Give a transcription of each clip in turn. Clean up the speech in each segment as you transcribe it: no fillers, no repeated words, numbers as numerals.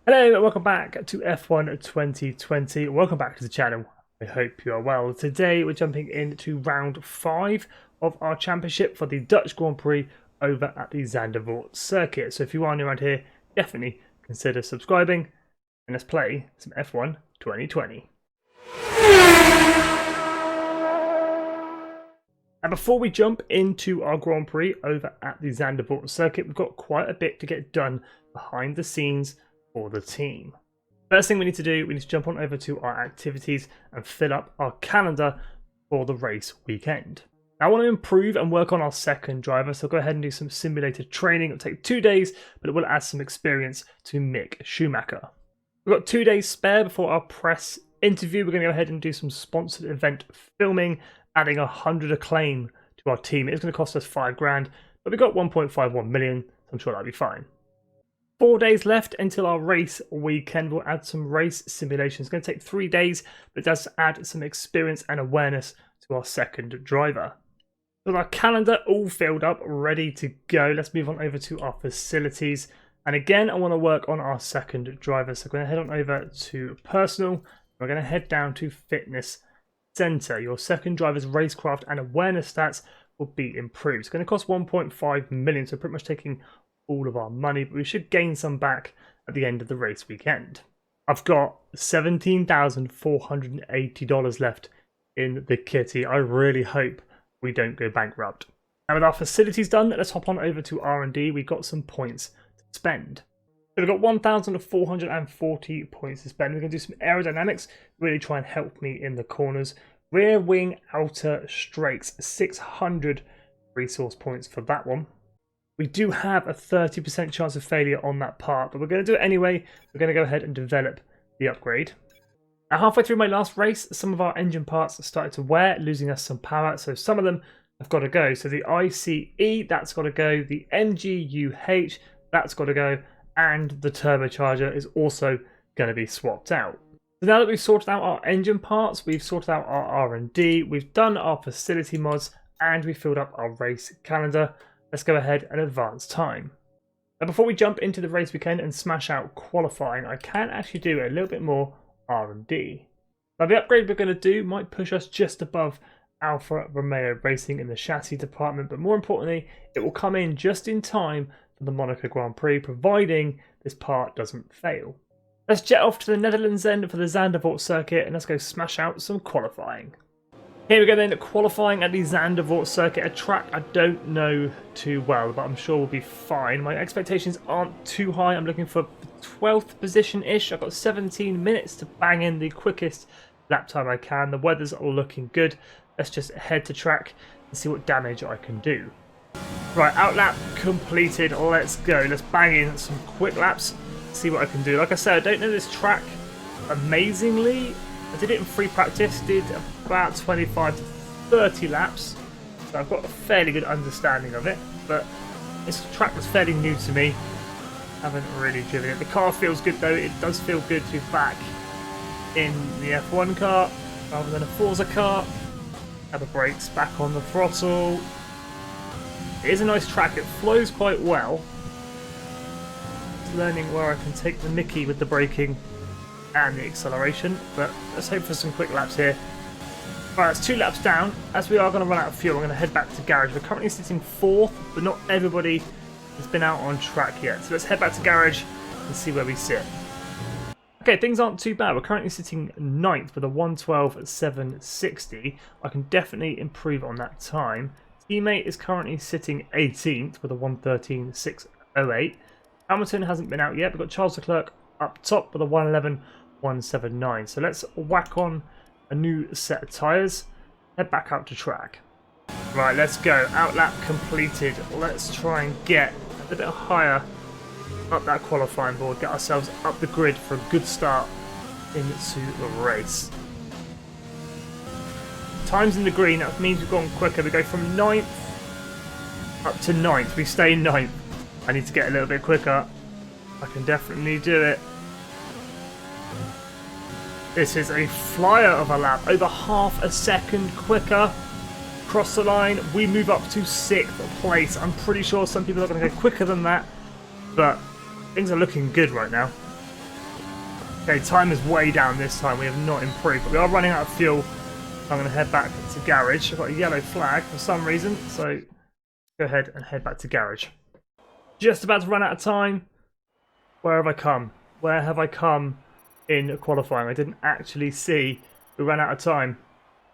Hello and welcome back to F1 2020. Welcome back to the channel. I hope you are well. Today we're jumping into round 5 of our championship for the Dutch Grand Prix over at the Zandvoort circuit. So if you are new around here, definitely consider subscribing and let's play some F1 2020. And before we jump into our Grand Prix over at the Zandvoort circuit, we've got quite a bit to get done behind the scenes for the team. First thing we need to do, we need to jump on over to our activities and fill up our calendar for the race weekend. Now, I want to improve and work on our second driver, so go ahead and do some simulated training. It'll take 2 days, but it will add some experience to Mick Schumacher. We've got 2 days spare before our press interview. We're going to go ahead and do some sponsored event filming, adding 100 acclaim to our team. It's going to cost us $5,000, but we've got 1.51 million, so I'm sure that'll be fine. 4 days left until our race weekend. We'll add some race simulations. It's going to take 3 days, but it does add some experience and awareness to our second driver. With our calendar all filled up, ready to go, let's move on over to our facilities. And again, I want to work on our second driver. So we're going to head on over to personal. We're going to head down to fitness center. Your second driver's racecraft and awareness stats will be improved. It's going to cost 1.5 million, so pretty much taking all of our money, but we should gain some back at the end of the race weekend. I've got $17,480 left in the kitty. I really hope we don't go bankrupt. Now with our facilities done, let's hop on over to R&D. We've got some points to spend. So we've got 1,440 points to spend. We're going to do some aerodynamics, really try and help me in the corners. Rear wing outer strakes, 600 resource points for that one. We do have a 30% chance of failure on that part, but we're going to do it anyway. We're going to go ahead and develop the upgrade. Now, halfway through my last race, some of our engine parts started to wear, losing us some power, so some of them have got to go. So the ICE, that's got to go. The MGUH, that's got to go. And the turbocharger is also going to be swapped out. So now that we've sorted out our engine parts, we've sorted out our R&D, we've done our facility mods, and we filled up our race calendar, let's go ahead and advance time. Now before we jump into the race weekend and smash out qualifying, I can actually do a little bit more R&D. Now the upgrade we're going to do might push us just above Alfa Romeo Racing in the chassis department, but more importantly, it will come in just in time for the Monaco Grand Prix, providing this part doesn't fail. Let's jet off to the Netherlands end for the Zandvoort circuit and let's go smash out some qualifying. Here we go then, qualifying at the Zandvoort circuit, a track I don't know too well, but I'm sure we'll be fine. My expectations aren't too high. I'm looking for the 12th position-ish. I've got 17 minutes to bang in the quickest lap time I can. The weather's all looking good. Let's just head to track and see what damage I can do. Right, outlap completed. Let's go. Let's bang in some quick laps, see what I can do. Like I said, I don't know this track amazingly. I did it in free practice, did about 25 to 30 laps, so I've got a fairly good understanding of it, but this track was fairly new to me. Haven't really driven it. The car feels good though. It does feel good to be back in the F1 car rather than a Forza car. Have the brakes back on the throttle. It is a nice track. It flows quite well. Just learning where I can take the mickey with the braking and the acceleration, but let's hope for some quick laps here. Right, it's 2 laps down. As we are going to run out of fuel, I'm going to head back to garage. We're currently sitting 4th, but not everybody has been out on track yet. So let's head back to garage and see where we sit. Okay, things aren't too bad. We're currently sitting 9th with a 1:12.760. I can definitely improve on that time. Teammate is currently sitting 18th with a 1:13.608. Hamilton hasn't been out yet. We've got Charles Leclerc up top with a 1:11.179. So let's whack on a new set of tyres, head back out to track. Right, let's go. Outlap completed. Let's try and get a bit higher up that qualifying board, get ourselves up the grid for a good start into the race. Time's in the green, that means we've gone quicker. We go from 9th up to 9th. We stay 9th. I need to get a little bit quicker. I can definitely do it. This is a flyer of a lap, over half a second quicker. Cross the line, we move up to 6th place. I'm pretty sure some people are going to go quicker than that, but things are looking good right now. Okay, time is way down this time. We have not improved, but we are running out of fuel. I'm going to head back to garage. I've got a yellow flag for some reason, so go ahead and head back to garage. Just about to run out of time. Where have I come? Where have I come in qualifying? I didn't actually see we ran out of time.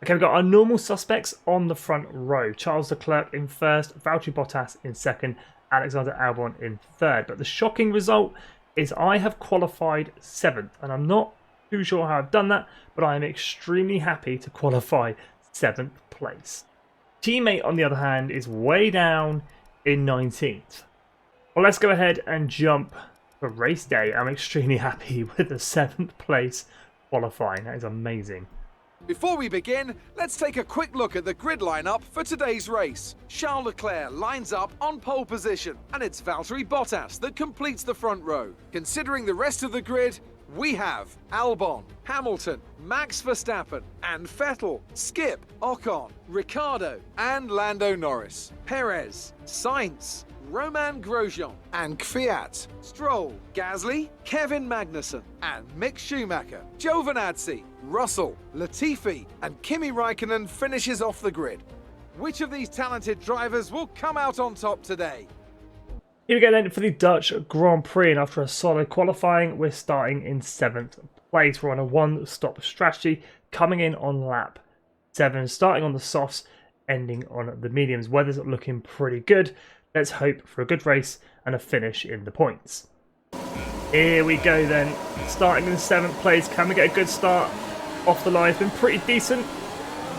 Okay, we've got our normal suspects on the front row. Charles Leclerc in first, Valtteri Bottas in second, Alexander Albon in third. But the shocking result is I have qualified 7th, and I'm not too sure how I've done that, but I am extremely happy to qualify 7th place. Teammate, on the other hand, is way down in 19th. Well, let's go ahead and jump for race day. I'm extremely happy with the 7th place qualifying. That is amazing. Before we begin, let's take a quick look at the grid lineup for today's race. Charles Leclerc lines up on pole position, and it's Valtteri Bottas that completes the front row. Considering the rest of the grid, we have Albon, Hamilton, Max Verstappen, and Vettel, Skip, Ocon, Ricciardo, and Lando Norris, Perez, Sainz, Romain Grosjean, and Kvyat, Stroll, Gasly, Kevin Magnussen, and Mick Schumacher, Giovinazzi, Russell, Latifi, and Kimi Raikkonen finishes off the grid. Which of these talented drivers will come out on top today? Here we go then for the Dutch Grand Prix, and after a solid qualifying, we're starting in 7th place. We're on a one-stop strategy, coming in on lap 7, starting on the softs, ending on the mediums. Weather's looking pretty good. Let's hope for a good race and a finish in the points. Here we go then, starting in 7th place. Can we get a good start off the line? It's been pretty decent.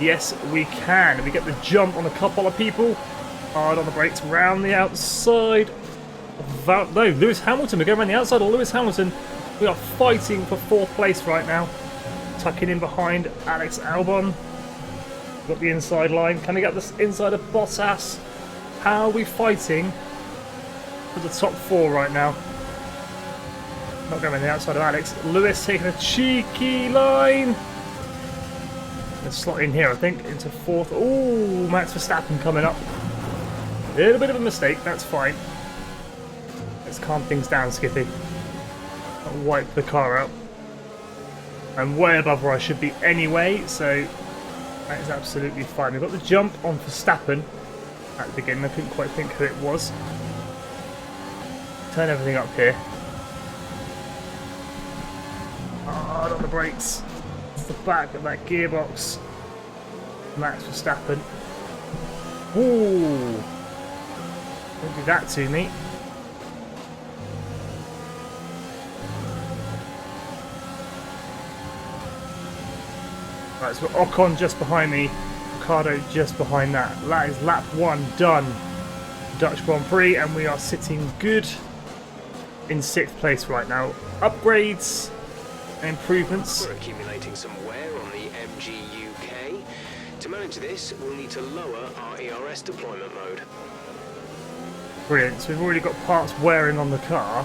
Yes, we can. We get the jump on a couple of people. Hard on the brakes, round the outside. No, Lewis Hamilton. We're going around the outside of Lewis Hamilton. We are fighting for 4th place right now. Tucking in behind Alex Albon. Got the inside line. Can we get this inside of Bottas? How are we fighting for the top 4 right now? Not going on the outside of Alex. Lewis taking a cheeky line. Let's slot in here, I think, into 4th. Ooh, Max Verstappen coming up. A little bit of a mistake, that's fine. Let's calm things down, Skippy. I'll wipe the car out. I'm way above where I should be anyway, so that is absolutely fine. We've got the jump on Verstappen at the beginning. I couldn't quite think who it was. Turn everything up here. Hard on the brakes. It's the back of that gearbox. Max Verstappen. Ooh. Don't do that to me. Right, so Ocon just behind me. Ricciardo just behind that. That is lap 1 done. Dutch Grand Prix, and we are sitting good in 6th place right now. Upgrades and improvements. We're accumulating some wear on the MGUK. To manage this, we'll need to lower our ERS deployment mode. Brilliant. So we've already got parts wearing on the car,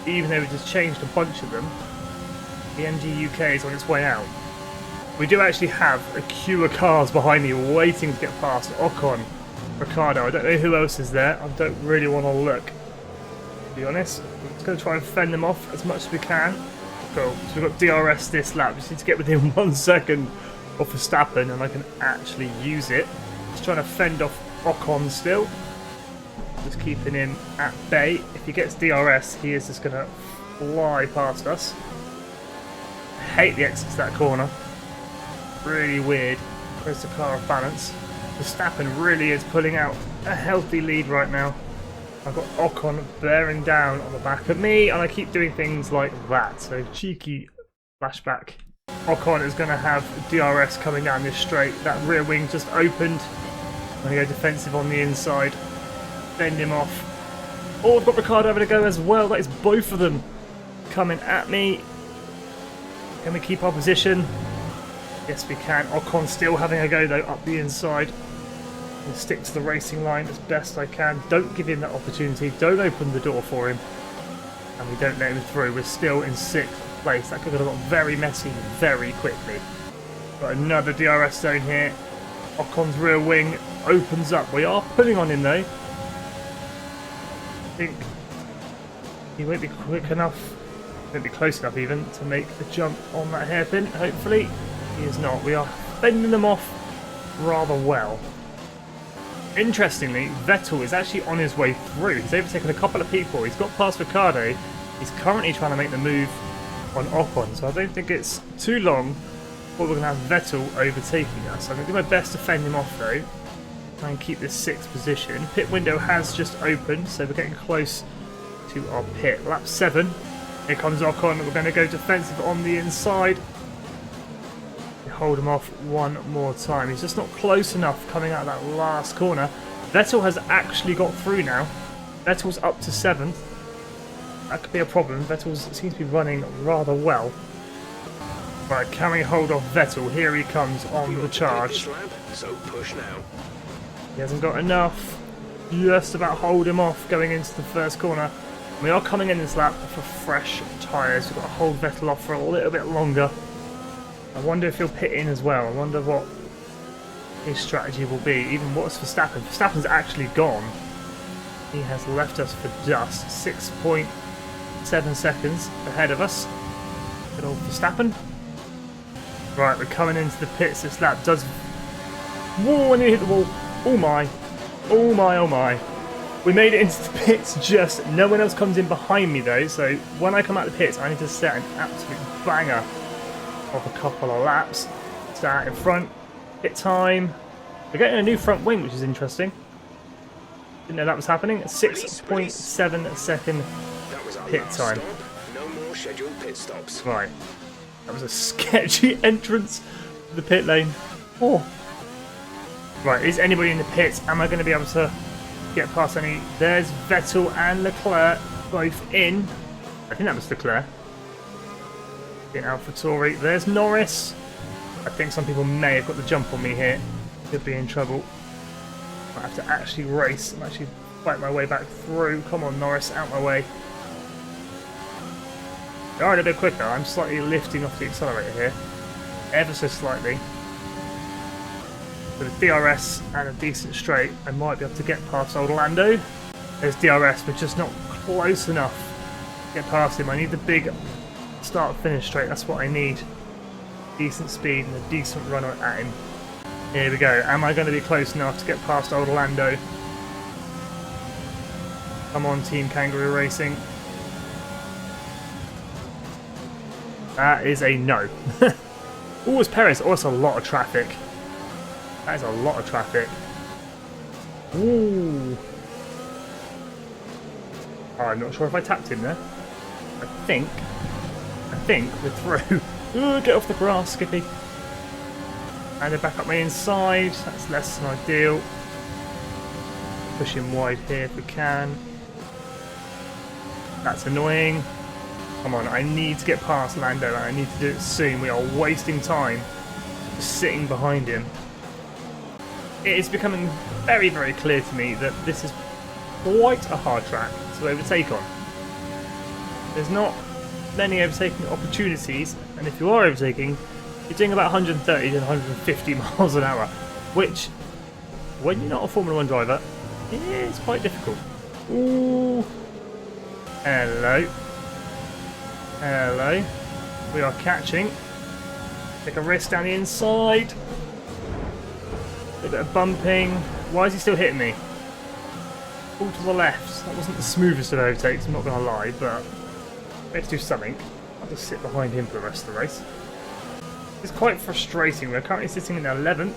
even though we just changed a bunch of them. The MGUK is on its way out. We do actually have a queue of cars behind me waiting to get past Ocon, Ricciardo. I don't know who else is there. I don't really want to look, to be honest. We're just going to try and fend them off as much as we can. Cool. So we've got DRS this lap. Just need to get within 1 second of Verstappen and I can actually use it. Just trying to fend off Ocon still. Just keeping him at bay. If he gets DRS, he is just going to fly past us. I hate the exits to that corner. Really weird. Where's the car off balance? Verstappen really is pulling out a healthy lead right now. I've got Ocon bearing down on the back of me, and I keep doing things like that. So cheeky flashback. Ocon is going to have DRS coming down this straight. That rear wing just opened. I'm going to go defensive on the inside. Bend him off. Oh, I've got Ricciardo having a go as well. That is both of them coming at me. Can we keep our position? Yes, we can. Ocon still having a go, though, up the inside. I'll stick to the racing line as best I can. Don't give him that opportunity. Don't open the door for him. And we don't let him through. We're still in 6th place. That could have got very messy very quickly. Got another DRS zone here. Ocon's rear wing opens up. We are pulling on him, though. I think he won't be quick enough. Won't be close enough even to make a jump on that hairpin, hopefully. He is not. We are fending them off rather well. Interestingly, Vettel is actually on his way through. He's overtaken a couple of people. He's got past Ricciardo. He's currently trying to make the move on Ocon, so I don't think it's too long before we're going to have Vettel overtaking us. I'm going to do my best to fend him off though. Try and keep this 6th position. Pit window has just opened, so we're getting close to our pit. Lap 7. Here comes Ocon. We're going to go defensive on the inside. Hold him off one more time. He's just not close enough coming out of that last corner. Vettel has actually got through now. Vettel's up to 7th. That could be a problem. Vettel seems to be running rather well. Right, can we hold off Vettel? Here he comes on the charge. So push now. He hasn't got enough. Just about hold him off going into the first corner. We are coming in this lap for fresh tyres. We've got to hold Vettel off for a little bit longer. I wonder if he'll pit in as well. I wonder what his strategy will be. Even what's Verstappen? Verstappen's actually gone. He has left us for dust. 6.7 seconds ahead of us. Good old Verstappen. Right, we're coming into the pits. This lap does... Whoa, I nearly hit the wall. Oh my. Oh my, oh my. We made it into the pits just... No one else comes in behind me though, so when I come out of the pits, I need to set an absolute banger of a couple of laps. Start in front. Pit time. We're getting a new front wing, which is interesting. Didn't know that was happening. 6.7 second pit time. Stop. No more scheduled pit stops. Right. That was a sketchy entrance to the pit lane. Oh. Right, is anybody in the pits? Am I going to be able to get past any? There's Vettel and Leclerc both in. I think that was Leclerc. In AlphaTauri. There's Norris. I think some people may have got the jump on me here. Could be in trouble. I have to actually race and actually fight my way back through. Come on, Norris, out my way. They are a bit quicker. I'm slightly lifting off the accelerator here. Ever so slightly. With a DRS and a decent straight, I might be able to get past old Lando. There's DRS, but just not close enough to get past him. I need the big start-finish straight. That's what I need. Decent speed and a decent run at him. Here we go. Am I going to be close enough to get past old Lando? Come on, Team Kangaroo Racing. That is a no. Oh, it's Perez. Oh, that's a lot of traffic. That is a lot of traffic. Ooh. Oh, I'm not sure if I tapped him there. I think we're through. Ooh, get off the grass, Skippy. And back up my inside. That's less than ideal. Push him wide here if we can. That's annoying. Come on, I need to get past Lando and I need to do it soon. We are wasting time just sitting behind him. It is becoming very, very clear to me that this is quite a hard track to overtake on. There's not many overtaking opportunities, and if you are overtaking, you're doing about 130 to 150 miles an hour, which, when you're not a Formula 1 driver, is quite difficult. Ooh. Hello. Hello. We are catching. Take a risk down the inside. A bit of bumping. Why is he still hitting me? Pull to the left. That wasn't the smoothest of overtakes, I'm not going to lie, but let's do something. I'll just sit behind him for the rest of the race. It's quite frustrating. We're currently sitting in 11th.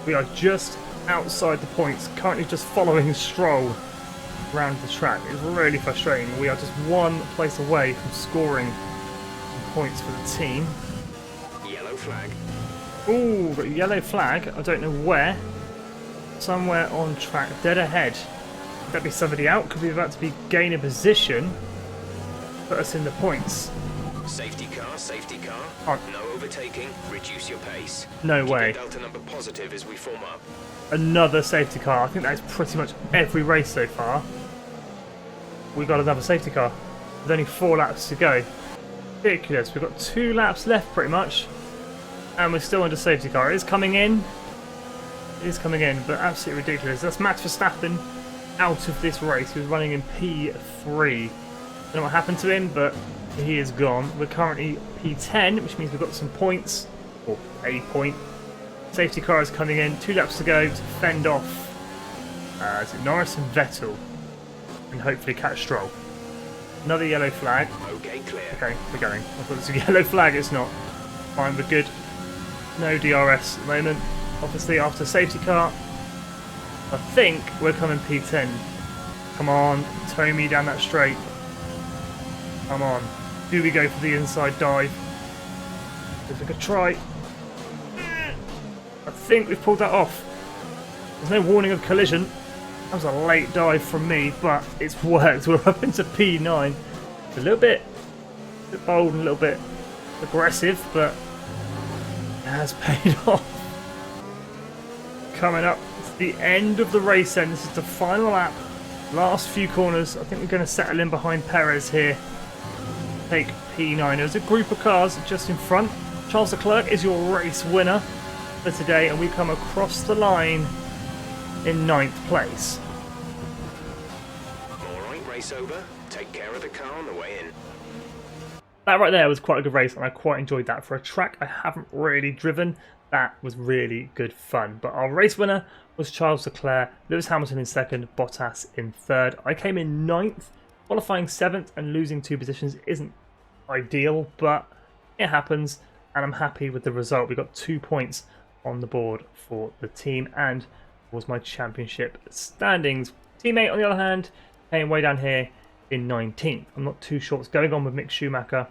We are just outside the points, currently just following Stroll around the track. It's really frustrating. We are just one place away from scoring some points for the team. Yellow flag. Ooh, got a yellow flag. I don't know where. Somewhere on track, dead ahead. Could that be somebody out? Could be about to be gain a position. Put us in the points. Safety car, safety car. Oh. No overtaking. Reduce your pace. No Keep way. your delta number positive as we form up. Another safety car. I think that's pretty much every race so far. We got another safety car. With only 4 laps to go. Ridiculous. We've got 2 laps left pretty much. And we're still under safety car. It is coming in. It is coming in, but absolutely ridiculous. That's Max Verstappen out of this race. He was running in P3. I don't know what happened to him, but he is gone. We're currently P10, which means we've got some points, or a point. Safety car is coming in, 2 laps to go to fend off is it Norris and Vettel, and hopefully catch Stroll. Another yellow flag. Okay, clear. Okay, we're going. I thought it was a yellow flag, it's not. Fine, we're good. No DRS at the moment. Obviously, after safety car, I think we're coming P10. Come on, tow me down that straight. Come on. Do we go for the inside dive? Let's make a try. I think we've pulled that off. There's no warning of collision. That was a late dive from me, but it's worked. We're up into P9. It's a little bit bold and a little bit aggressive, but it has paid off. Coming up to the end of the race then. This is the final lap. Last few corners. I think we're going to settle in behind Perez here. Take P9. There's a group of cars just in front. Charles Leclerc is your race winner for today, and we come across the line in 9th place. Alright, race over. Take care of the car on the way in. That right there was quite a good race, and I quite enjoyed that. For a track I haven't really driven, that was really good fun. But our race winner was Charles Leclerc, Lewis Hamilton in 2nd, Bottas in 3rd. I came in 9th, qualifying 7th, and losing 2 positions isn't ideal, but it happens, and I'm happy with the result. We got 2 points on the board for the team, and was my championship standings. Teammate, on the other hand, came way down here in 19th. I'm not too sure what's going on with Mick Schumacher,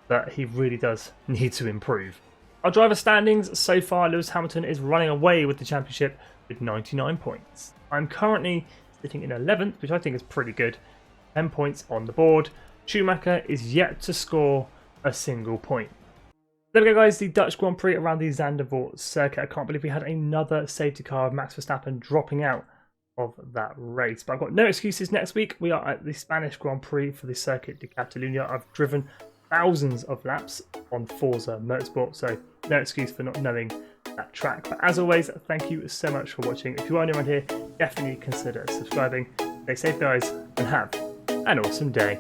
but he really does need to improve. Our driver standings so far, Lewis Hamilton is running away with the championship with 99 points. I'm currently sitting in 11th, which I think is pretty good. 10 points on the board. Schumacher is yet to score a single point. There we go, guys, the Dutch Grand Prix around the Zandvoort circuit. I can't believe we had another safety car of Max Verstappen dropping out of that race. But I've got no excuses next week. We are at the Spanish Grand Prix for the Circuit de Catalunya. I've driven thousands of laps on Forza Motorsport, so no excuse for not knowing that track. But as always, thank you so much for watching. If you are new around here, definitely consider subscribing. Stay safe, guys, and have an awesome day.